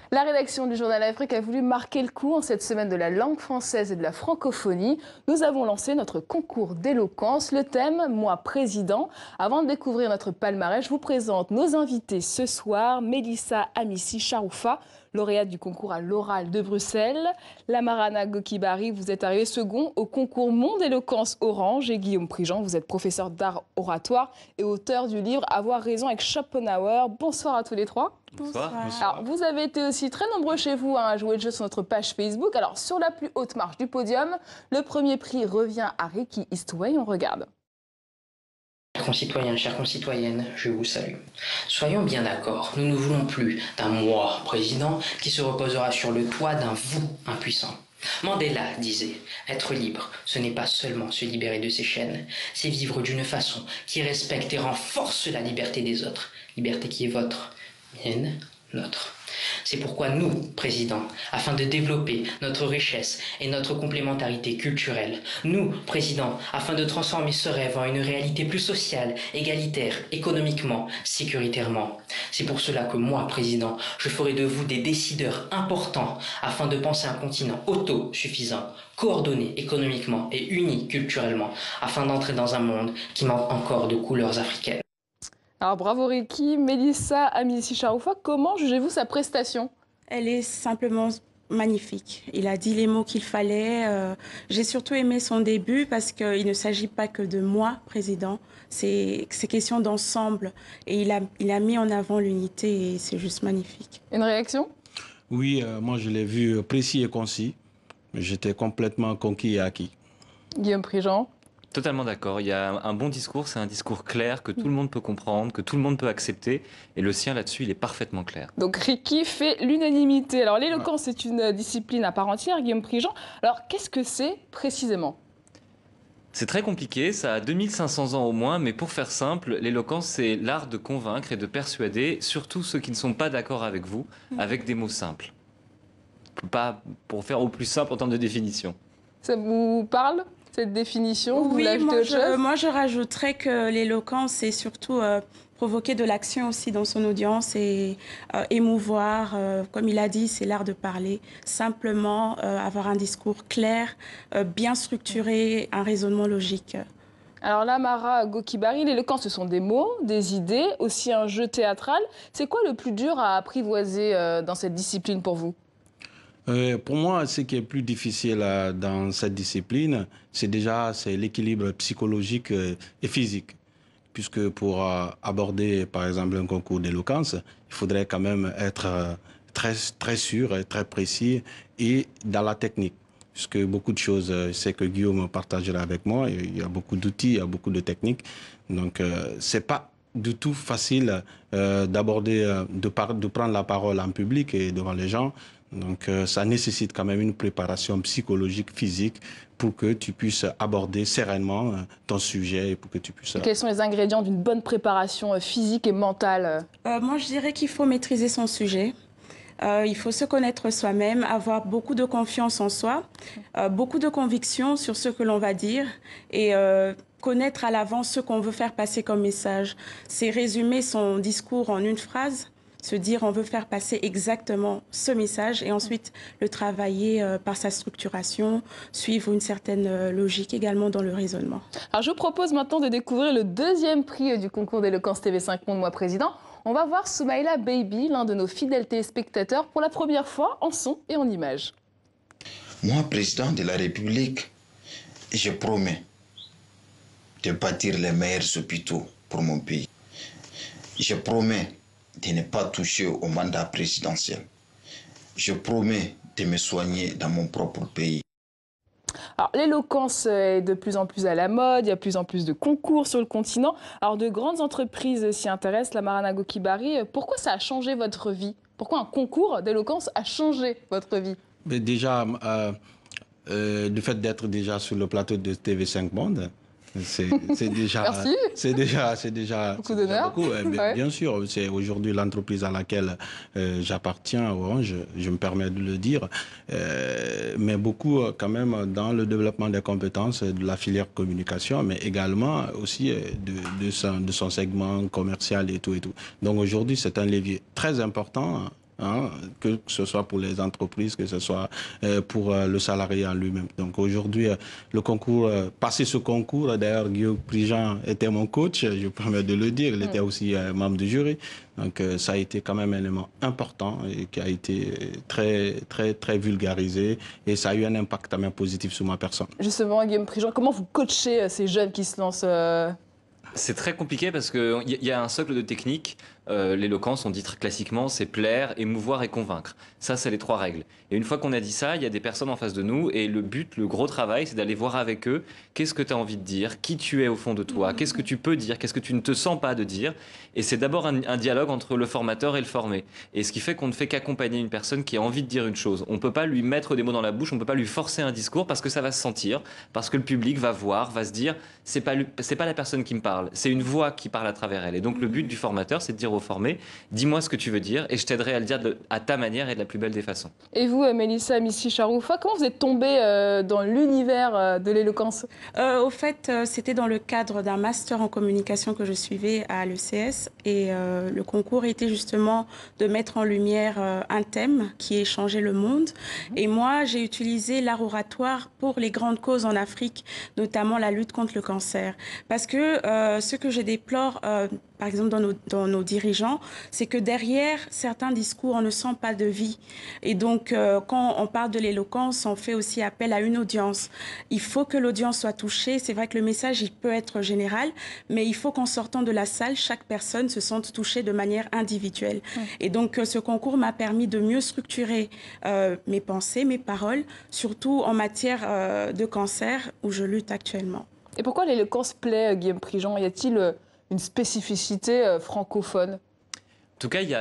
La rédaction du Journal Afrique a voulu marquer le coup en cette semaine de la langue française et de la francophonie. Nous avons lancé notre concours d'éloquence. Le thème, moi président. Avant de découvrir notre palmarès, je vous présente nos invités ce soir. Mélissa Amissi Charoufa, lauréate du concours à l'oral de Bruxelles. Lamarana Gokibari, vous êtes arrivé second au concours Monde Éloquence Orange. Et Guillaume Prigent, vous êtes professeur d'art oratoire et auteur du livre Avoir raison avec Schopenhauer. Bonsoir à tous les trois. Bonsoir. Alors, vous avez été aussi très nombreux chez vous à jouer le jeu sur notre page Facebook. Alors, sur la plus haute marche du podium, le premier prix revient à Ricky Eastway. On regarde. Chers concitoyens, chères concitoyennes, je vous salue. Soyons bien d'accord, nous ne voulons plus d'un moi président qui se reposera sur le toit d'un vous impuissant. Mandela disait, être libre, ce n'est pas seulement se libérer de ses chaînes, c'est vivre d'une façon qui respecte et renforce la liberté des autres, liberté qui est votre, mienne, notre. C'est pourquoi nous, président, afin de développer notre richesse et notre complémentarité culturelle, nous, président, afin de transformer ce rêve en une réalité plus sociale, égalitaire, économiquement, sécuritairement. C'est pour cela que moi, président, je ferai de vous des décideurs importants afin de penser un continent autosuffisant, coordonné économiquement et uni culturellement, afin d'entrer dans un monde qui manque encore de couleurs africaines. Alors bravo Ricky. Mélissa Amissi Charoufa, comment jugez-vous sa prestation? Elle est simplement magnifique. Il a dit les mots qu'il fallait. J'ai surtout aimé son début parce qu'il ne s'agit pas que de moi, président. C'est question d'ensemble. Et il a mis en avant l'unité et c'est juste magnifique. Une réaction? Oui, moi je l'ai vu précis et concis. J'étais complètement conquis et acquis. Guillaume Prigent? Totalement d'accord. Il y a un bon discours, c'est un discours clair que tout le monde peut comprendre, que tout le monde peut accepter. Et le sien là-dessus, il est parfaitement clair. Donc Ricky fait l'unanimité. Alors l'éloquence, c'est une discipline à part entière, Guillaume Prigent. Alors qu'est-ce que c'est précisément? C'est très compliqué, ça a 2500 ans au moins, mais pour faire simple, l'éloquence, c'est l'art de convaincre et de persuader, surtout ceux qui ne sont pas d'accord avec vous, avec des mots simples. Pas pour faire au plus simple en termes de définition. Ça vous parle, cette définition? Oui, moi je rajouterais que l'éloquence, c'est surtout provoquer de l'action aussi dans son audience et émouvoir. Comme il a dit, c'est l'art de parler. Simplement avoir un discours clair, bien structuré, un raisonnement logique. Alors Lamara Gokibari, l'éloquence, ce sont des mots, des idées, aussi un jeu théâtral. C'est quoi le plus dur à apprivoiser dans cette discipline pour vous? Pour moi, ce qui est plus difficile dans cette discipline, c'est l'équilibre psychologique et physique. Puisque pour aborder, par exemple, un concours d'éloquence, il faudrait quand même être très sûr et très précis et dans la technique. Puisque beaucoup de choses, c'est que Guillaume partagera avec moi, il y a beaucoup d'outils, il y a beaucoup de techniques. Donc, c'est pas du tout facile d'aborder, de prendre la parole en public et devant les gens. Donc, ça nécessite quand même une préparation psychologique, physique, pour que tu puisses aborder sereinement ton sujet et pour que tu puisses... Quels sont les ingrédients d'une bonne préparation physique et mentale? Moi, je dirais qu'il faut maîtriser son sujet. Il faut se connaître soi-même, avoir beaucoup de confiance en soi, beaucoup de conviction sur ce que l'on va dire et connaître à l'avance ce qu'on veut faire passer comme message. C'est résumer son discours en une phrase, se dire on veut faire passer exactement ce message et ensuite le travailler par sa structuration, suivre une certaine logique également dans le raisonnement. Alors je vous propose maintenant de découvrir le deuxième prix du concours d'éloquence TV5 Monde Moi Président. On va voir Soumaïla Baby, l'un de nos fidèles téléspectateurs, pour la première fois en son et en images. Moi, président de la République, je promets de bâtir les meilleurs hôpitaux pour mon pays. Je promets de ne pas toucher au mandat présidentiel. Je promets de me soigner dans mon propre pays. Alors, l'éloquence est de plus en plus à la mode, il y a de plus en plus de concours sur le continent. Alors, de grandes entreprises s'y intéressent, Lamarana Gokibari. Pourquoi ça a changé votre vie? Pourquoi un concours d'éloquence a changé votre vie? Mais déjà, le fait d'être déjà sur le plateau de TV5 Monde, c'est déjà... Merci. C'est déjà... Beaucoup d'honneur. Ouais. Bien sûr, c'est aujourd'hui l'entreprise à laquelle j'appartiens, Orange, je me permets de le dire, mais beaucoup quand même dans le développement des compétences de la filière communication, mais également aussi de son segment commercial et tout et tout. Donc aujourd'hui, c'est un levier très important hein, que ce soit pour les entreprises, que ce soit pour le salarié en lui-même. Donc aujourd'hui, le concours, passer ce concours, d'ailleurs Guillaume Prigent était mon coach, je me permets de le dire, il était aussi membre du jury. Donc ça a été quand même un élément important et qui a été très vulgarisé et ça a eu un impact quand même positif sur ma personne. Justement, Guillaume Prigent, comment vous coachez ces jeunes qui se lancent C'est très compliqué parce qu'il y a un socle de technique. L'éloquence, on dit très classiquement, c'est plaire, émouvoir et convaincre. Ça, c'est les 3 règles. Et une fois qu'on a dit ça, il y a des personnes en face de nous et le but, le gros travail, c'est d'aller voir avec eux qu'est-ce que tu as envie de dire, qui tu es au fond de toi, qu'est-ce que tu peux dire, qu'est-ce que tu ne te sens pas de dire. Et c'est d'abord un dialogue entre le formateur et le formé. Et ce qui fait qu'on ne fait qu'accompagner une personne qui a envie de dire une chose. On ne peut pas lui mettre des mots dans la bouche, on ne peut pas lui forcer un discours parce que ça va se sentir, parce que le public va voir, va se dire, c'est pas la personne qui me parle, c'est une voix qui parle à travers elle. Et donc le but du formateur, c'est de dire au formé, dis-moi ce que tu veux dire et je t'aiderai à le dire à ta manière et de la plus belle des façons. Et vous, Mélissa Missi-Charoufa, comment vous êtes tombée dans l'univers de l'éloquence? Au fait, c'était dans le cadre d'un master en communication que je suivais à l'ECS et le concours était justement de mettre en lumière un thème qui est changer le monde. Et moi, j'ai utilisé l'art oratoire pour les grandes causes en Afrique, notamment la lutte contre le cancer. Parce que ce que je déplore, par exemple dans nos dirigeants, c'est que derrière certains discours, on ne sent pas de vie. Et donc, quand on parle de l'éloquence, on fait aussi appel à une audience. Il faut que l'audience soit touchée. C'est vrai que le message, il peut être général, mais il faut qu'en sortant de la salle, chaque personne se sente touchée de manière individuelle. Et donc, ce concours m'a permis de mieux structurer mes pensées, mes paroles, surtout en matière de cancer où je lutte actuellement. Et pourquoi l'éloquence plaît, Guillaume Prigent? Y a-t-il une spécificité francophone? En tout cas, il y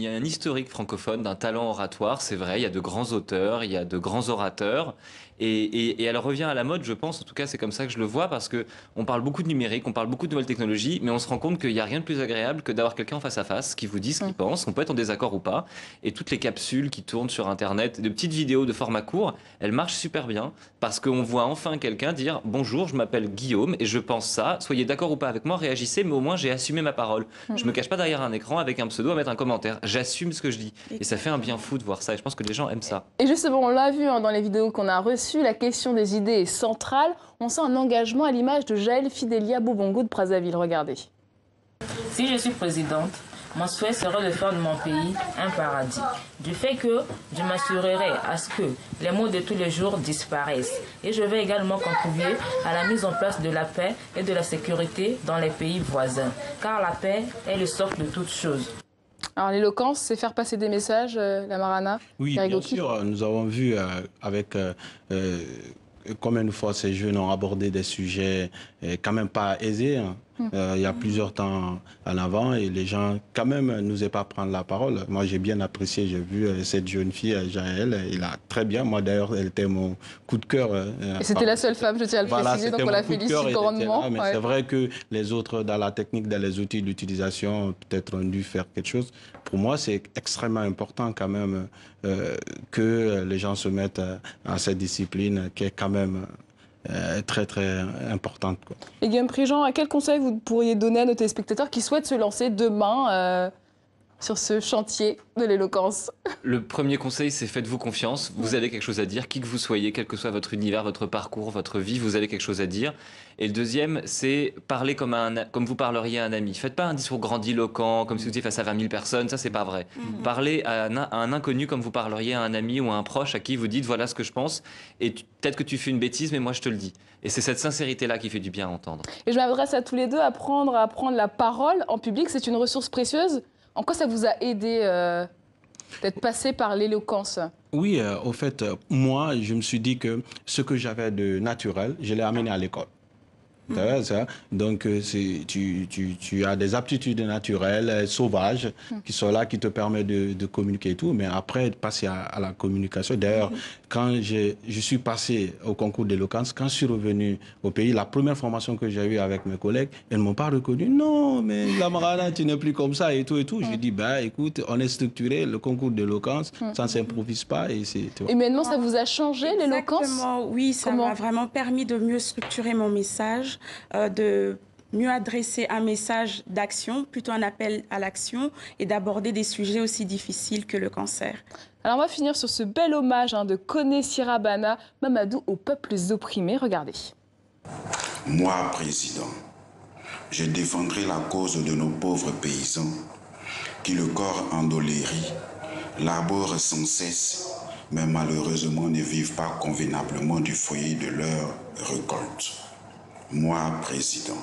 a un historique francophone d'un talent oratoire, c'est vrai, il y a de grands auteurs, il y a de grands orateurs, et elle revient à la mode, je pense, en tout cas c'est comme ça que je le vois, parce qu'on parle beaucoup de numérique, on parle beaucoup de nouvelles technologies, mais on se rend compte qu'il n'y a rien de plus agréable que d'avoir quelqu'un en face à face qui vous dit ce qu'il pense, on peut être en désaccord ou pas, et toutes les capsules qui tournent sur Internet, de petites vidéos de format court, elles marchent super bien, parce qu'on voit enfin quelqu'un dire « Bonjour, je m'appelle Guillaume et je pense ça, soyez d'accord ou pas avec moi, réagissez, mais au moins j'ai assumé ma parole. Je me cache pas derrière un écran avec un pseudo à mettre un commentaire. J'assume ce que je dis. Et ça fait un bien fou de voir ça. Et je pense que les gens aiment ça. Et justement, on l'a vu dans les vidéos qu'on a reçues, la question des idées est centrale. On sent un engagement à l'image de Jaël Fidelia Boubongou de Brazzaville. Regardez. Si je suis présidente, mon souhait serait de faire de mon pays un paradis. Du fait que je m'assurerai à ce que les maux de tous les jours disparaissent. Et je vais également contribuer à la mise en place de la paix et de la sécurité dans les pays voisins. Car la paix est le socle de toutes choses. Alors l'éloquence, c'est faire passer des messages, la Marana? Oui, bien sûr. Nous avons vu avec combien de fois ces jeunes ont abordé des sujets quand même pas aisés. Hein. Il y a plusieurs temps en avant et les gens quand même n'osaient pas prendre la parole. Moi j'ai bien apprécié, j'ai vu cette jeune fille, Jaël, il a très bien, moi d'ailleurs elle était mon coup de cœur. Et c'était la seule femme, je tiens à le préciser, donc on la félicite grandement. Mais c'est vrai que les autres dans la technique, dans les outils d'utilisation, peut-être ont dû faire quelque chose. Pour moi c'est extrêmement important quand même que les gens se mettent à cette discipline qui est quand même très importante, quoi. Et Guillaume Prigent, quel conseil vous pourriez donner à nos téléspectateurs qui souhaitent se lancer demain sur ce chantier de l'éloquence? Le premier conseil, c'est faites-vous confiance. Vous avez quelque chose à dire, qui que vous soyez, quel que soit votre univers, votre parcours, votre vie, vous avez quelque chose à dire. Et le deuxième, c'est parler comme vous parleriez à un ami. Faites pas un discours grandiloquent, comme si vous étiez face à 20 000 personnes, ça c'est pas vrai. Parlez à un inconnu comme vous parleriez à un ami ou à un proche à qui vous dites voilà ce que je pense, et peut-être que tu fais une bêtise, mais moi je te le dis. Et c'est cette sincérité-là qui fait du bien à entendre. Et je m'adresse à tous les deux, apprendre à prendre la parole en public, c'est une ressource précieuse. En quoi ça vous a aidé d'être passé par l'éloquence? Oui, au fait, moi, je me suis dit que ce que j'avais de naturel, je l'ai amené à l'école. Ça. Donc, tu as des aptitudes naturelles, sauvages, qui sont là, qui te permettent de communiquer et tout. Mais après, de passer à la communication. D'ailleurs, quand je suis passé au concours d'éloquence, quand je suis revenu au pays, la première formation que j'ai eue avec mes collègues, elles ne m'ont pas reconnu. Non, mais la Marana, tu n'es plus comme ça et tout et tout. Je dis, bah, écoute, on est structuré, le concours d'éloquence, ça ne s'improvise pas. Et humainement, ça vous a changé, l'éloquence? Oui, ça m'a vraiment permis de mieux structurer mon message, de mieux adresser un message d'action, plutôt un appel à l'action, et d'aborder des sujets aussi difficiles que le cancer. Alors on va finir sur ce bel hommage de Koné Sirabana Mamadou aux peuples opprimés. Regardez. Moi, président, je défendrai la cause de nos pauvres paysans qui, le corps endolori, laborent sans cesse, mais malheureusement ne vivent pas convenablement du foyer de leur récolte. Moi, président,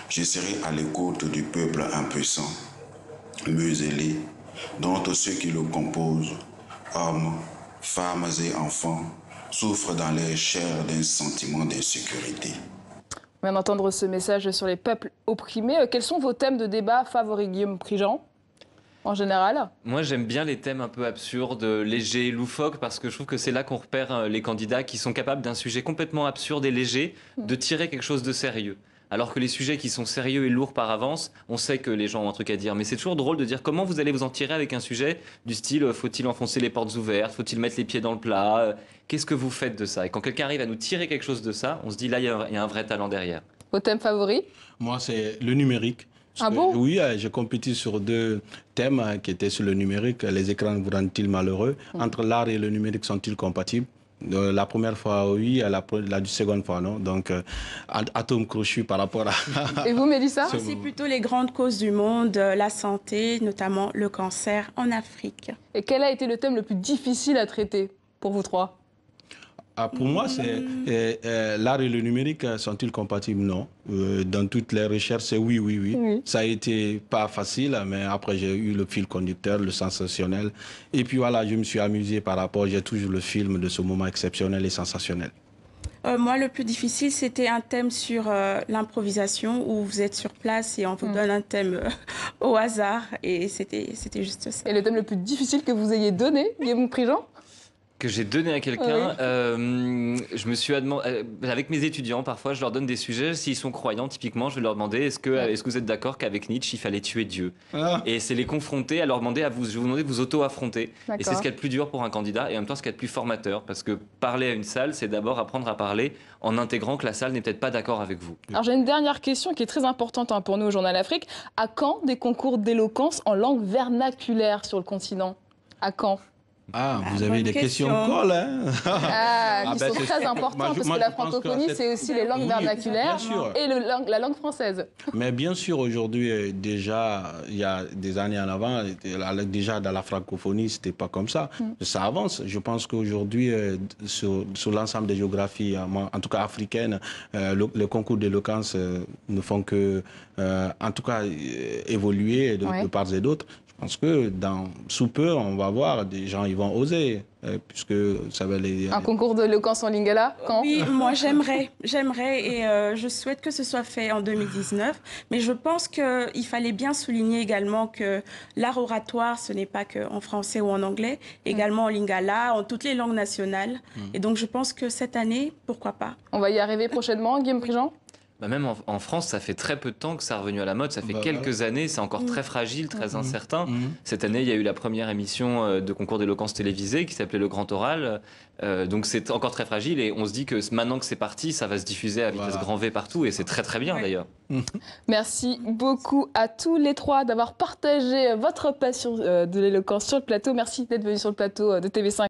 je serai à l'écoute du peuple impuissant, muselé, dont ceux qui le composent, hommes, femmes et enfants, souffrent dans leur chair d'un sentiment d'insécurité. On vient d'entendre ce message sur les peuples opprimés. Quels sont vos thèmes de débat favoris, Guillaume Prigent, en général? Moi, j'aime bien les thèmes un peu absurdes, légers, loufoques, parce que je trouve que c'est là qu'on repère les candidats qui sont capables d'un sujet complètement absurde et léger, de tirer quelque chose de sérieux. Alors que les sujets qui sont sérieux et lourds par avance, on sait que les gens ont un truc à dire. Mais c'est toujours drôle de dire comment vous allez vous en tirer avec un sujet du style faut-il enfoncer les portes ouvertes, faut-il mettre les pieds dans le plat, qu'est-ce que vous faites de ça? Et quand quelqu'un arrive à nous tirer quelque chose de ça, on se dit là, il y a un vrai talent derrière. Vos thèmes favoris? Moi, c'est le numérique. Ah bon? Oui, j'ai compété sur 2 thèmes qui étaient sur le numérique. Les écrans vous rendent-ils malheureux? Entre l'art et le numérique sont-ils compatibles? La première fois, oui, la seconde fois, non. Donc, atome crochu par rapport à... Et vous, Mélissa? C'est plutôt les grandes causes du monde, la santé, notamment le cancer en Afrique. Et quel a été le thème le plus difficile à traiter pour vous trois? Pour moi, c'est l'art et le numérique sont-ils compatibles? Non. Dans toutes les recherches, c'est oui, oui, oui, oui. Ça a été pas facile, mais après j'ai eu le fil conducteur, le sensationnel. Et puis voilà, je me suis amusé par rapport, j'ai toujours le film de ce moment exceptionnel et sensationnel. Moi, le plus difficile, c'était un thème sur l'improvisation, où vous êtes sur place et on vous donne un thème au hasard. Et c'était juste ça. Et le thème le plus difficile que vous ayez donné, Guillaume Prigent? Que j'ai donné à quelqu'un, Oui. je me suis avec mes étudiants, parfois, je leur donne des sujets. S'ils sont croyants, typiquement, je vais leur demander est-ce que vous êtes d'accord qu'avec Nietzsche, il fallait tuer Dieu? Et c'est les confronter, à leur demander je vais vous demander de vous auto-affronter. Et c'est ce qu'il y a de plus dur pour un candidat et en même temps ce qu'il y a de plus formateur. Parce que parler à une salle, c'est d'abord apprendre à parler en intégrant que la salle n'est peut-être pas d'accord avec vous. Alors j'ai une dernière question qui est très importante pour nous au Journal Afrique. À quand des concours d'éloquence en langue vernaculaire sur le continent? À quand? Vous avez des questions colle, hein? Qui sont très importantes, parce que la francophonie, c'est aussi les langues vernaculaires et la langue française. Mais bien sûr, aujourd'hui, déjà, il y a des années en avant, déjà dans la francophonie, c'était pas comme ça. Ça avance. Je pense qu'aujourd'hui, sur l'ensemble des géographies, en tout cas africaines, le concours d'éloquence ne font que, en tout cas, évoluer de part et d'autre. Je pense que sous peu, on va voir des gens, ils vont oser, puisque ça va les... Un concours d'éloquence en lingala, quand? Oui, moi j'aimerais, et je souhaite que ce soit fait en 2019. Mais je pense qu'il fallait bien souligner également que l'art oratoire, ce n'est pas qu'en français ou en anglais, également en lingala, en toutes les langues nationales. Et donc je pense que cette année, pourquoi pas? On va y arriver prochainement, Guillaume Prigent? Même en France, ça fait très peu de temps que ça est revenu à la mode. Ça fait quelques années, c'est encore très fragile, très incertain. Cette année, il y a eu la première émission de concours d'éloquence télévisée qui s'appelait Le Grand Oral. Donc c'est encore très fragile et on se dit que maintenant que c'est parti, ça va se diffuser à vitesse grand V partout et c'est très très bien d'ailleurs. Merci beaucoup à tous les trois d'avoir partagé votre passion de l'éloquence sur le plateau. Merci d'être venus sur le plateau de TV5.